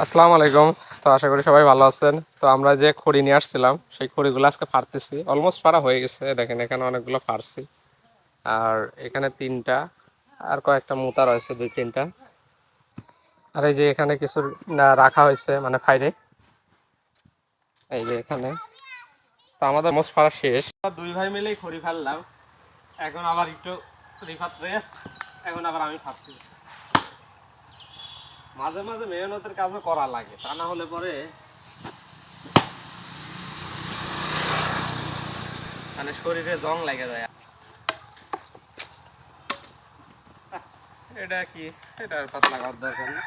আসসালামু আলাইকুম। তো আশা করি সবাই ভালো আছেন। তো আমরা যে খড়ি নিয়ে আসছিলাম সেই খড়িগুলো আজকে ফাড়তেছি, অলমোস্ট ফাড়া হয়ে গেছে। দেখেন এখানে অনেকগুলো ফাড়ছি, আর এখানে তিনটা, আর কয়েকটা মোতা রয়েছে দুই তিনটা। আর এই যে এখানে কিছু রাখা হয়েছে মানে ফাইরে, এই যে এখানে। তো আমাদের মোস্ট ফাড়া শেষ, দুই ভাই মিলেই খড়ি ফাড়লাম। এখন আবার একটু রিফাত রেস্ট, এখন আবার আমি ফাড়ছি। মাঝে মাঝে মেহনতের কাজও করা লাগে, তা না হলে পরে মানে শরীরে জং লেগে যায়। এটা কি, এটা আর পাতলা করার দরকার নেই,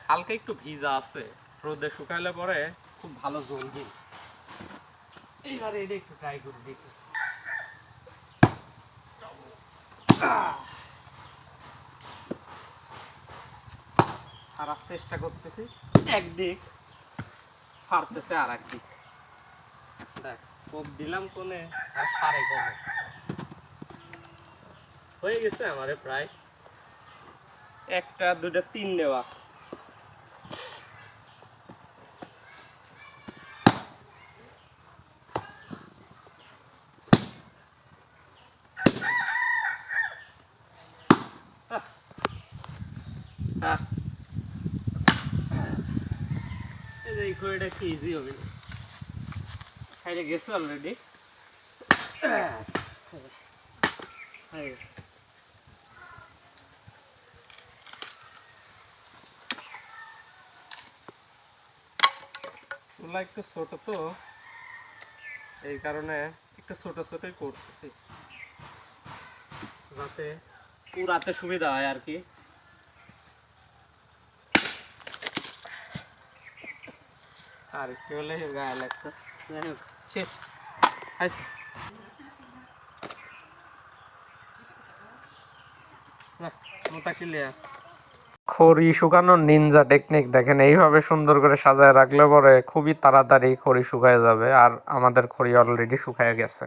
হালকা একটু ভিজা আছে, রোদে শুকাইলে পরে খুব ভালো জ্বলবে। এইবারে এটা একটু ট্রাই করে দেখি। ফাড়ার চেষ্টা করতেছি, একদিক ফাড়তেছে আর একদিক। দেখ কোপ দিলাম কোনে আর ফাড়ে কোনে। হয়ে গেছে আমারে প্রায় একটা দুটা তিন নেওয়া। এই খড়িটা কি ইজি হবে, খাইলে গেছে অলরেডি। চুলা একটু ছোট তো, এই কারণে একটু ছোট ছোটই করতেছি যাতে পুরাতে সুবিধা হয় আর কি। আর কি হলে গায়ে লাগতো, যাই হোক শেষ আচ্ছা। মোটা ক্লিয়ার। খড়ি শুকানোর নিনজা টেকনিক দেখেন, এইভাবে সুন্দর করে সাজায় রাখলে পরে খুবই তাড়াতাড়ি খড়ি শুকায় যাবে। আর আমাদের খড়ি অলরেডি শুকায় গেছে।